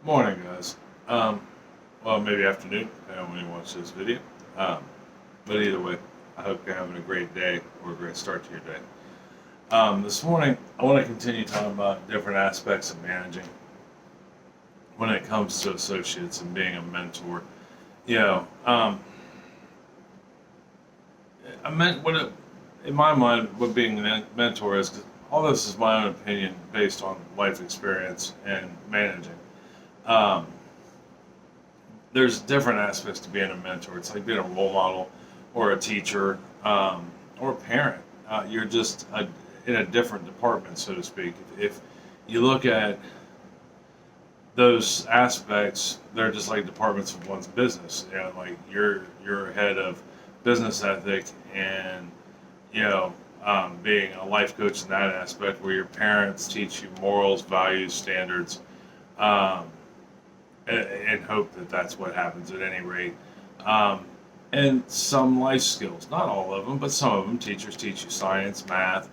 Morning, guys. Well, maybe afternoon, depending on when you watch this video. Um, but either way, I hope you're having a great day or a great start to your day. This morning, I want to continue talking about different aspects of managing when it comes to associates and being a mentor. You know, I meant in my mind, what being a mentor is, 'cause all this is my own opinion based on life experience and managing. Um, there's different aspects to being a mentor. It's like being a role model or a teacher or a parent. You're just in a different department, so to speak. If you look at those aspects, they're just like departments of one's business. You know, like you're head of business ethic and being a life coach in that aspect, where your parents teach you morals, values, standards. Um, and hope that that's what happens at any rate. Um, and some life skills, not all of them, but some of them. Teachers teach you science, math,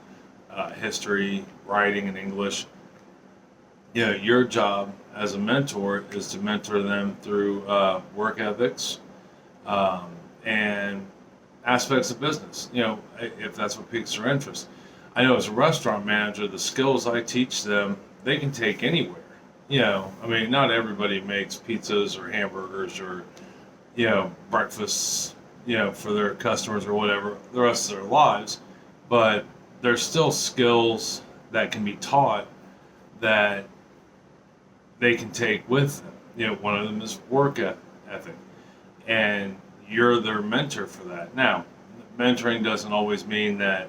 history, writing, and English. Your job as a mentor is to mentor them through work ethics um, and aspects of business. If that's what piques their interest. I know as a restaurant manager, the skills I teach them, they can take anywhere. I mean, not everybody makes pizzas or hamburgers or, breakfasts, for their customers or whatever the rest of their lives. But there's still skills that can be taught that they can take with them. One of them is work ethic. And you're their mentor for that. Now, mentoring doesn't always mean that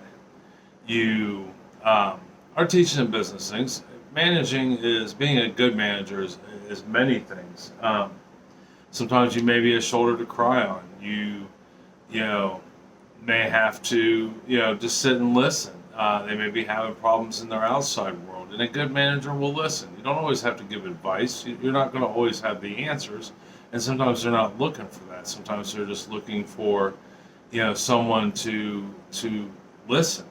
you are teaching them business things. Managing is being a good manager is many things. Sometimes you may be a shoulder to cry on. You may have to just sit and listen. They may be having problems in their outside world, and a good manager will listen. You don't always have to give advice. You're not going to always have the answers, and sometimes they're not looking for that. Sometimes they're just looking for someone to listen.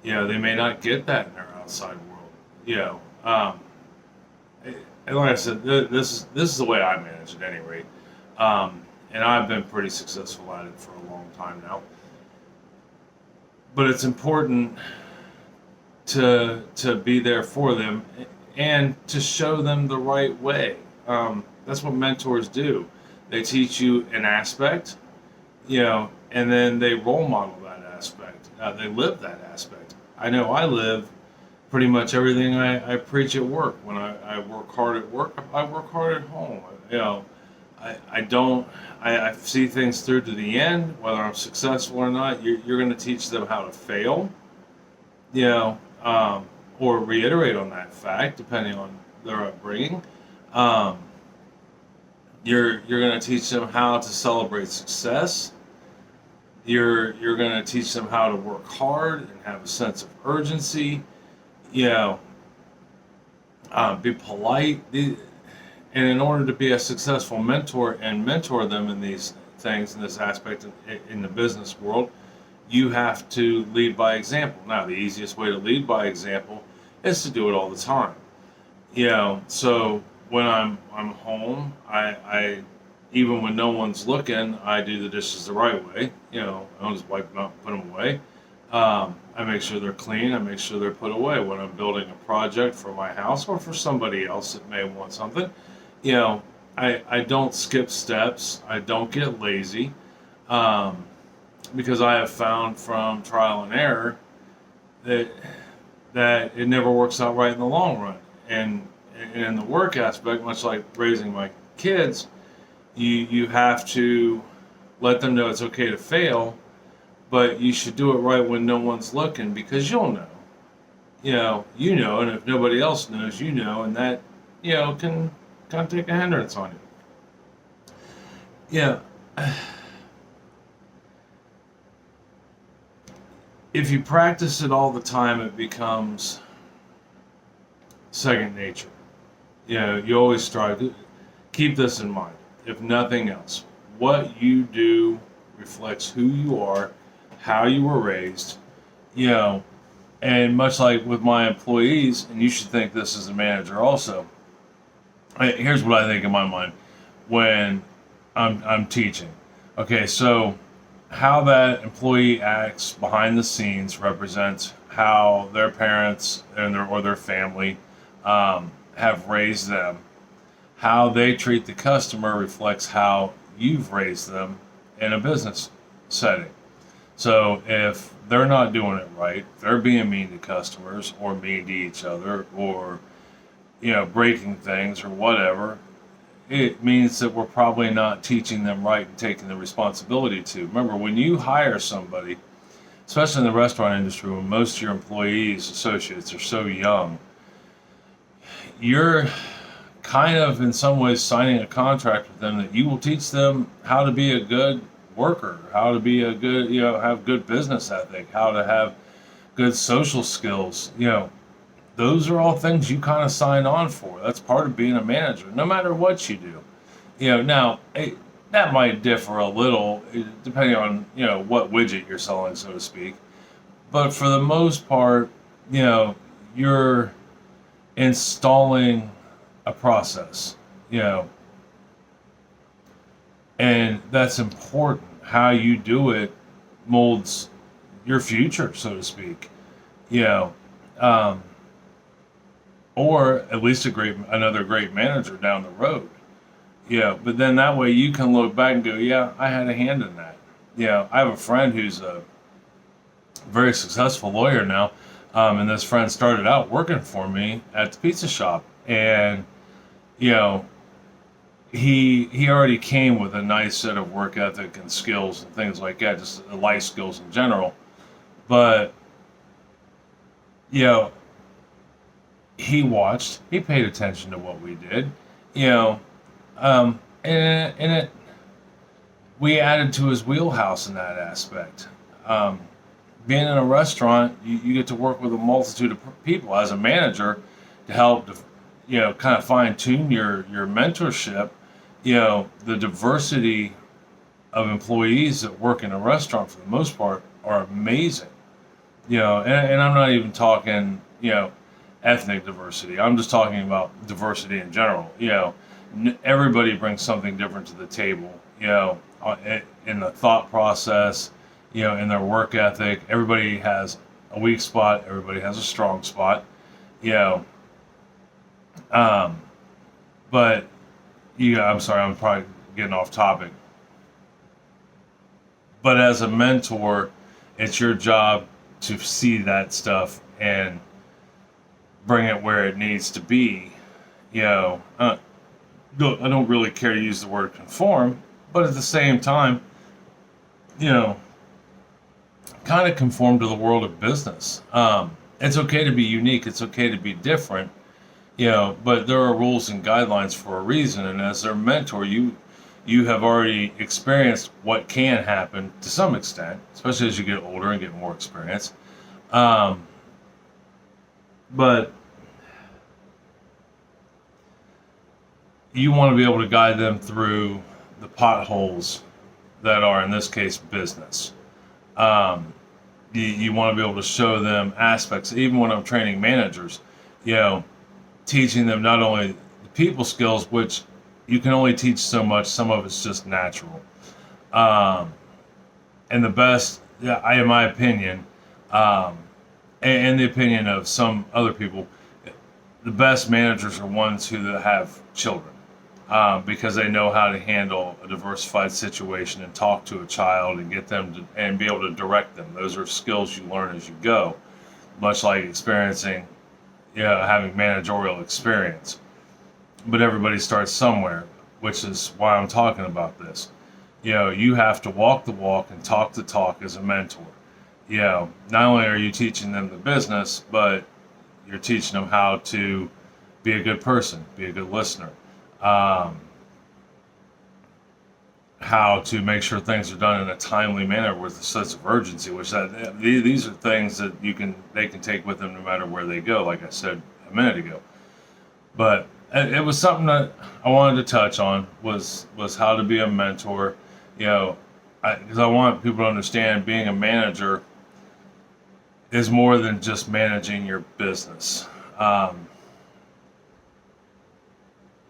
They may not get that in their outside world. Um, and like I said, this is the way I manage at any rate, and I've been pretty successful at it for a long time now. But it's important to be there for them and to show them the right way. That's what mentors do. They teach you an aspect, and then they role model that aspect. They live that aspect. I know I live pretty much everything I preach at work. When I work hard at work, I work hard at home. I don't, I see things through to the end, whether I'm successful or not. You're going to teach them how to fail, you know, or reiterate on that fact, depending on their upbringing. Um, you're going to teach them how to celebrate success. You're going to teach them how to work hard and have a sense of urgency. You know, be polite. And in order to be a successful mentor and mentor them in these things, in this aspect in the business world, you have to lead by example. Now, the easiest way to lead by example is to do it all the time. So when I'm home, I even when no one's looking, I do the dishes the right way. I don't just wipe them up, put them away. I make sure they're clean. I make sure they're put away. When I'm building a project for my house or for somebody else that may want something, you know, I don't skip steps. I don't get lazy, um, because I have found from trial and error that it never works out right in the long run. And in the work aspect, much like raising my kids, you have to let them know it's okay to fail, but you should do it right when no one's looking, because you'll know. And if nobody else knows, and that, can kind of take a hindrance on you. If you practice it all the time, it becomes second nature. You always strive to keep this in mind. If nothing else, what you do reflects who you are, how you were raised, and much like with my employees, and you should think this as a manager also, Here's what I think in my mind when I'm teaching. Okay, so how that employee acts behind the scenes represents how their parents and their family have raised them. How they treat the customer reflects how you've raised them in a business setting. So if they're not doing it right, they're being mean to customers or mean to each other or breaking things or whatever, it means that we're probably not teaching them right and taking the responsibility to. Remember, when you hire somebody, especially in the restaurant industry, when most of your employees, associates are so young, you're kind of in some ways signing a contract with them that you will teach them how to be a good worker, how to be a good, have good business ethic, how to have good social skills. Those are all things you kind of sign on for. That's part of being a manager, no matter what you do. Now that might differ a little depending on what widget you're selling, so to speak. But for the most part, you're installing a process, and that's important. How you do it molds your future, so to speak. You know, um, or at least another great manager down the road. But then that way you can look back and go, yeah, I had a hand in that. I have a friend who's a very successful lawyer now, and this friend started out working for me at the pizza shop, and you know he already came with a nice set of work ethic and skills and things like that, just life skills in general. But you know he paid attention to what we did, you know, and it we added to his wheelhouse in that aspect. Um, Being in a restaurant, you get to work with a multitude of people as a manager to help, kind of fine tune your mentorship. The diversity of employees that work in a restaurant for the most part are amazing. And I'm not even talking, ethnic diversity. I'm just talking about diversity in general. Everybody brings something different to the table. In the thought process, in their work ethic. Everybody has a weak spot. Everybody has a strong spot. You know, um, but I'm sorry, I'm probably getting off topic. But as a mentor, it's your job to see that stuff and bring it where it needs to be. You know, I don't really care to use the word conform, but at the same time, you know, kind of conform to the world of business. It's okay to be unique. It's okay to be different. But there are rules and guidelines for a reason. And as their mentor, you have already experienced what can happen to some extent, especially as you get older and get more experience. Um, but you want to be able to guide them through the potholes that are, in this case, business. Um, you want to be able to show them aspects, even when I'm training managers, you know, teaching them not only the people skills, which you can only teach so much, some of it's just natural. Um, and the best, yeah, in my opinion, um, and the opinion of some other people, the best managers are ones who have children, because they know how to handle a diversified situation and talk to a child and get them to, and be able to direct them. Those are skills you learn as you go, much like experiencing, having managerial experience. But everybody starts somewhere, which is why I'm talking about this. You have to walk the walk and talk the talk as a mentor. Not only are you teaching them the business, but you're teaching them how to be a good person, be a good listener, um, how to make sure things are done in a timely manner with a sense of urgency. Which these are things that they can take with them no matter where they go. Like I said a minute ago, but it was something that I wanted to touch on was how to be a mentor. Because I want people to understand being a manager is more than just managing your business.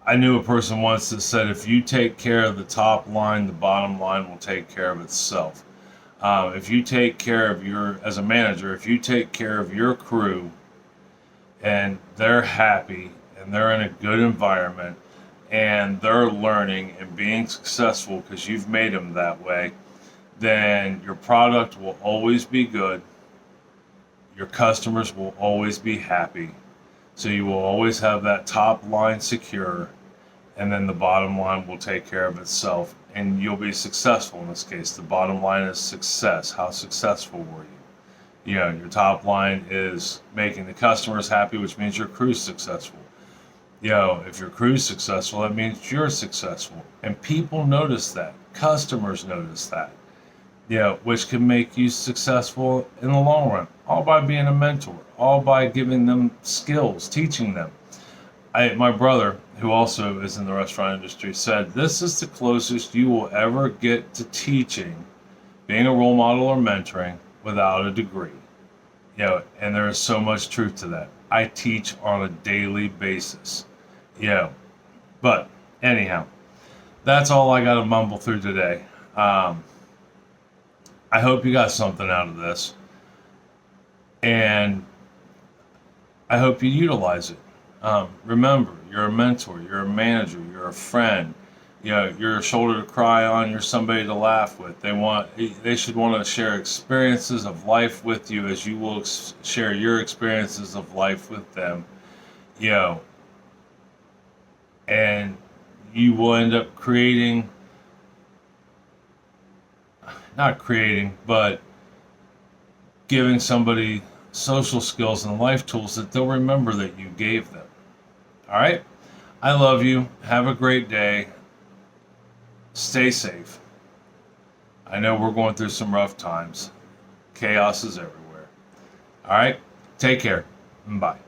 I knew a person once that said, if you take care of the top line, the bottom line will take care of itself. If you take care of as a manager, if you take care of your crew and they're happy and they're in a good environment and they're learning and being successful because you've made them that way, then your product will always be good. Your customers will always be happy. So you will always have that top line secure, and then the bottom line will take care of itself, and you'll be successful in this case. The bottom line is success. How successful were you? You know, your top line is making the customers happy, which means your crew's successful. You know, if your crew's successful, that means you're successful. And people notice that. Customers notice that. You know, which can make you successful in the long run, all by being a mentor, all by giving them skills, teaching them. My brother, who also is in the restaurant industry, said this is the closest you will ever get to teaching, being a role model or mentoring without a degree. You know, and there is so much truth to that. I teach on a daily basis. You know, but anyhow, that's all I got to mumble through today. I hope you got something out of this, and I hope you utilize it. Remember, you're a mentor, you're a manager, you're a friend. You know, you're a shoulder to cry on. You're somebody to laugh with. They should want to share experiences of life with you, as you will share your experiences of life with them. You know, and you will end up but giving somebody social skills and life tools that they'll remember that you gave them. All right? I love you. Have a great day. Stay safe. I know we're going through some rough times. Chaos is everywhere. All right? Take care. Bye.